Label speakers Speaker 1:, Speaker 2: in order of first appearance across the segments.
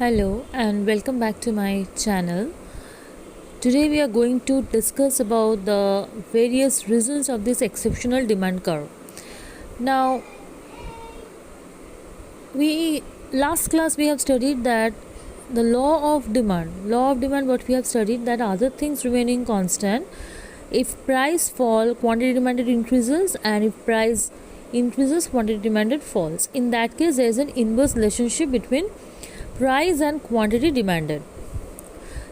Speaker 1: Hello and welcome back to my channel. Today we are going to discuss about the various reasons of this exceptional demand curve. Now, we last class we have studied that the law of demand what we have studied that other things remaining constant, if price fall quantity demanded increases, and if price increases quantity demanded falls. In that case there is an inverse relationship between price and quantity demanded.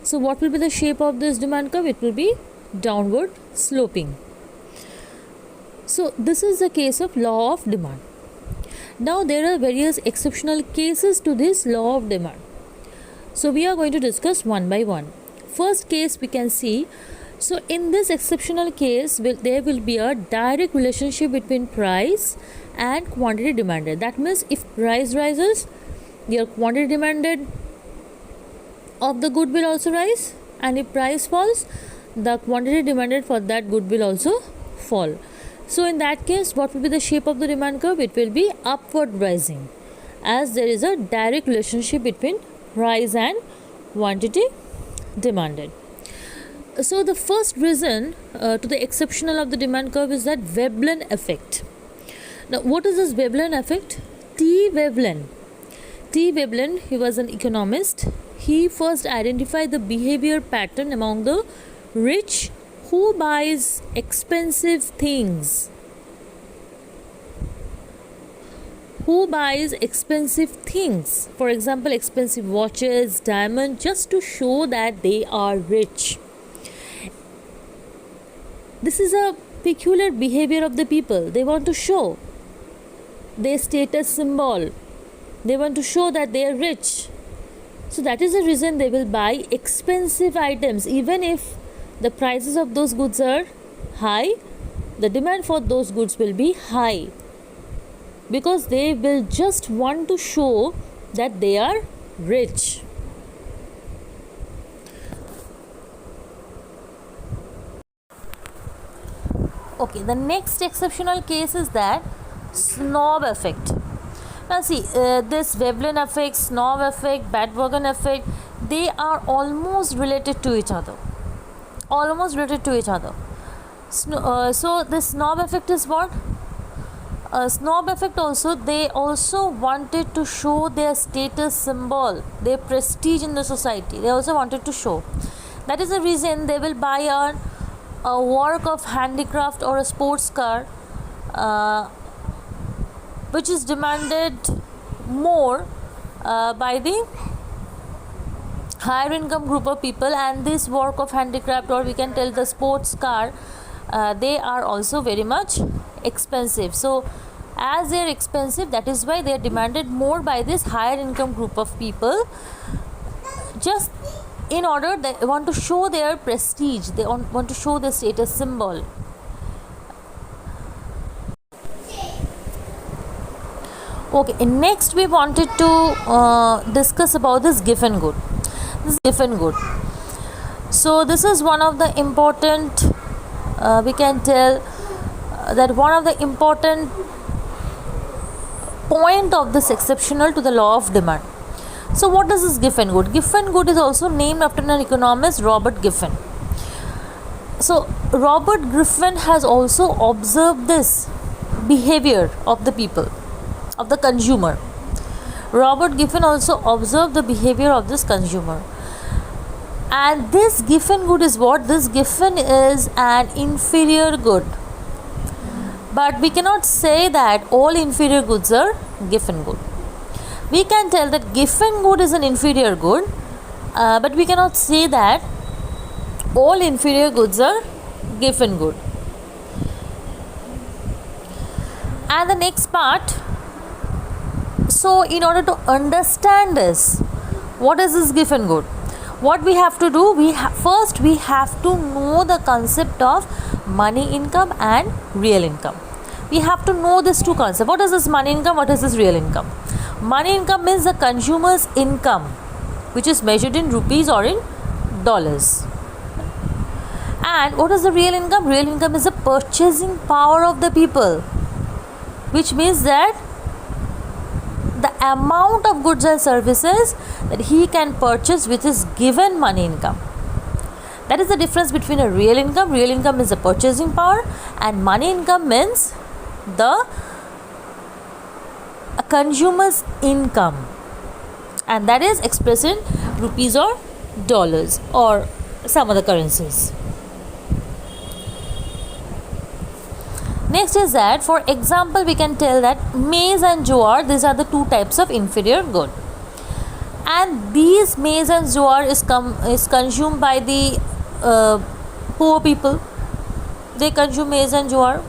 Speaker 1: So what will be the shape of this demand curve? It will be downward sloping. So this is the case of law of demand. Now there are various exceptional cases to this law of demand. So we are going to discuss one by one. First case we can see. So in this exceptional case there will be a direct relationship between price and quantity demanded. That means if price rises, your quantity demanded of the good will also rise, and if price falls, the quantity demanded for that good will also fall. So in that case, what will be the shape of the demand curve? It will be upward rising, as there is a direct relationship between price and quantity demanded. So the first reason to the exceptional of the demand curve is that Veblen effect. Now what is this Veblen effect? T. Veblen, he was an economist. He first identified the behavior pattern among the rich who buys expensive things. For example, expensive watches, diamonds, just to show that they are rich. This is a peculiar behavior of the people. They want to show their status symbol. They want to show that they are rich. So that is the reason they will buy expensive items. Even if the prices of those goods are high, the demand for those goods will be high, because they will just want to show that they are rich. Okay, the next exceptional case is that snob effect. Now see, this Veblen effect, snob effect, bandwagon effect, they are almost related to each other. So this snob effect is what? Snob effect also, they also wanted to show their status symbol, their prestige in the society. They also wanted to show. That is the reason they will buy a work of handicraft or a sports car which is demanded more by the higher income group of people, and this work of handicraft, or we can tell the sports car, they are also very much expensive. So as they are expensive, that is why they are demanded more by this higher income group of people, just in order they want to show their prestige, they want to show their status symbol. Okay, next we wanted to discuss about this giffen good. So this is one of the important, we can tell that one of the important point of this exceptional to the law of demand. So what is this giffen good? Giffen good is also named after an economist, Robert Giffen. So Robert Giffen has also observed this behavior of the people, of the consumer. Robert Giffen also observed the behavior of this consumer. And this giffen good is what? This giffen is an inferior good. But we cannot say that all inferior goods are giffen good. We can tell that giffen good is an inferior good, but we cannot say that all inferior goods are giffen good. And the next part, so in order to understand this, what is this giffen good? What we have to do, first we have to know the concept of money income and real income. We have to know these two concepts. What is this money income? What is this real income? Money income means the consumer's income, which is measured in rupees or in dollars. And what is the real income? Real income is the purchasing power of the people, which means that the amount of goods and services that he can purchase with his given money income. That is the difference between a real income. Real income is the purchasing power, and money income means the consumer's income, and that is expressed in rupees or dollars or some other currencies. Next is that, for example, we can tell that maize and jowar, these are the two types of inferior good, and these maize and jowar is consumed by the poor people. They consume maize and jowar.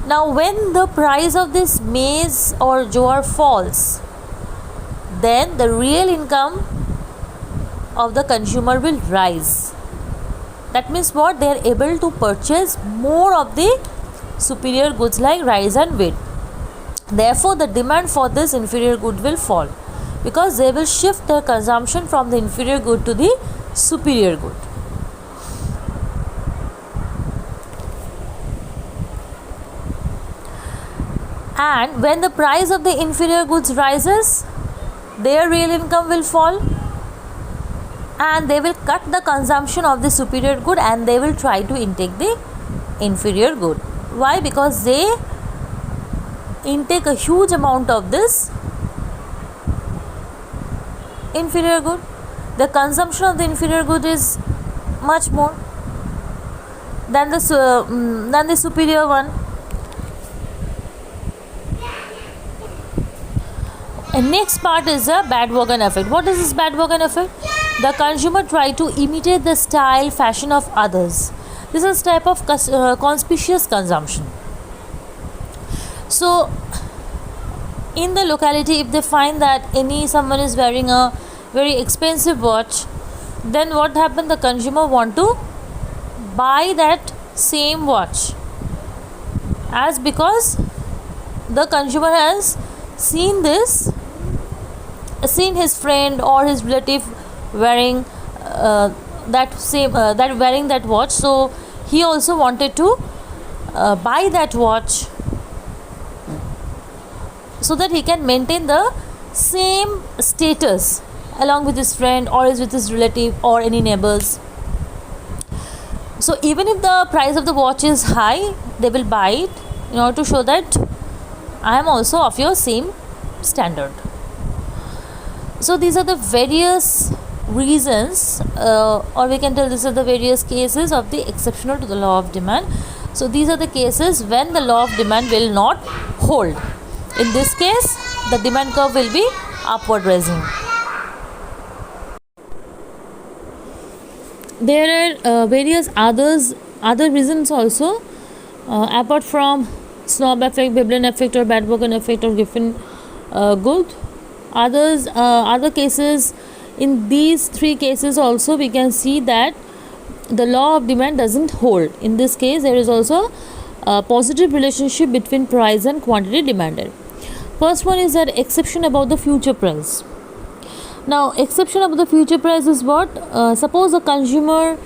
Speaker 1: Now when the price of this maize or jowar falls, then the real income of the consumer will rise. That means what? They are able to purchase more of the superior goods like rice and wheat. Therefore the demand for this inferior good will fall, because they will shift their consumption from the inferior good to the superior good. And when the price of the inferior goods rises, their real income will fall, and they will cut the consumption of the superior good, and they will try to intake the inferior good. Why? Because they intake a huge amount of this inferior good. The consumption of the inferior good is much more than the superior one. And next part is the bandwagon effect. What is this bandwagon effect? The consumer try to imitate the style, fashion of others. This is a type of conspicuous consumption. So in the locality, if they find that someone is wearing a very expensive watch, then what happens? The consumer want to buy that same watch, as because the consumer has seen his friend or his relative wearing wearing that watch, so he also wanted to buy that watch, so that he can maintain the same status along with his friend or with his relative or any neighbors. So even if the price of the watch is high, they will buy it in order to show that I am also of your same standard. So these are the various reasons, or we can tell these are the various cases of the exceptional to the law of demand. So these are the cases when the law of demand will not hold. In this case, the demand curve will be upward rising. There are various other reasons also, apart from snob effect, veblen effect, or bandwagon effect, or giffen good. Other cases, in these three cases also we can see that the law of demand doesn't hold. In this case, there is also a positive relationship between price and quantity demanded. First one is that exception about the future price. Now exception about the future price is what? Suppose a consumer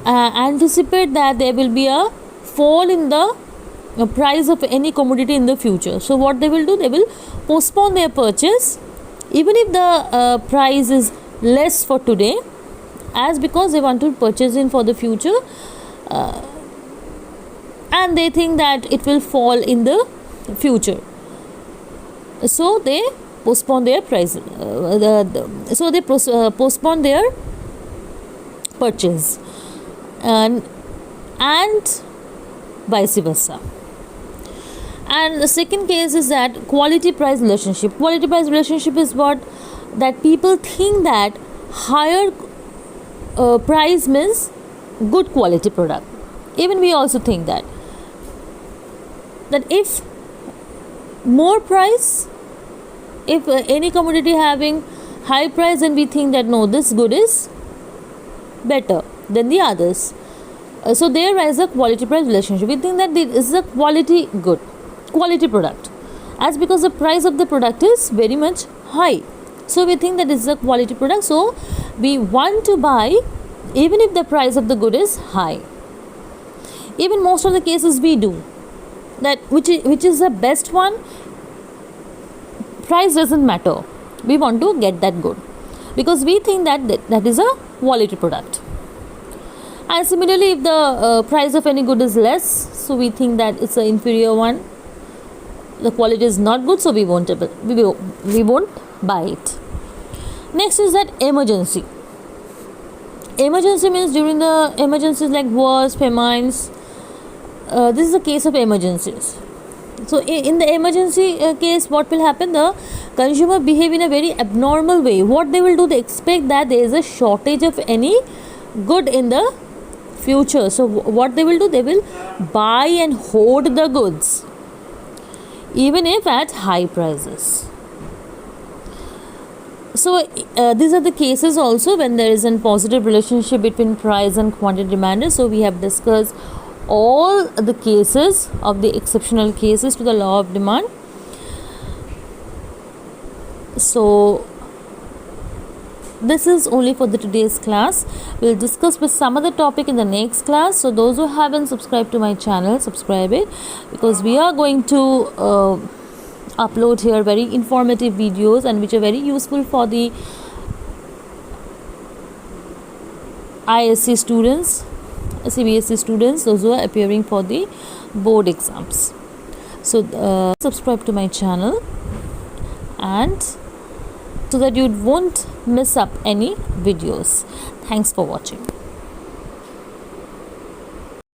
Speaker 1: anticipate that there will be a fall in the price of any commodity in the future. So what they will do? They will postpone their purchase even if the price is less for today, as because they want to purchase in for the future, and they think that it will fall in the future. So they postpone their price. Postpone their purchase, and vice versa. And the second case is that quality price relationship. Quality price relationship is what? That people think that higher price means good quality product. Even we also think that if more price, if any commodity having high price, then we think that no, this good is better than the others. So there is a quality price relationship. We think that this is a quality good, quality product, as because the price of the product is very much high. So we think that this is a quality product, so we want to buy even if the price of the good is high. Even most of the cases we do that, which is the best one. price doesn't matter. We want to get that good because we think that is a quality product. And similarly, if the price of any good is less, so we think that it's an inferior one, the quality is not good, so we won't buy it. Next is that emergency. Emergency means during the emergencies like wars, famines, this is a case of emergencies. So in the emergency case, what will happen? The consumer behave in a very abnormal way. What they will do, they expect that there is a shortage of any good in the future. So what they will do, they will buy and hoard the goods, even if at high prices. So these are the cases also when there is a positive relationship between price and quantity demanded. So we have discussed all the cases of the exceptional cases to the law of demand. So this is only for the today's class. We'll discuss with some other topic in the next class. So those who haven't subscribed to my channel, subscribe it, because we are going to upload here very informative videos and which are very useful for the ISC students, cbse students, those who are appearing for the board exams. So subscribe to my channel, and so that you won't miss up any videos. Thanks for watching.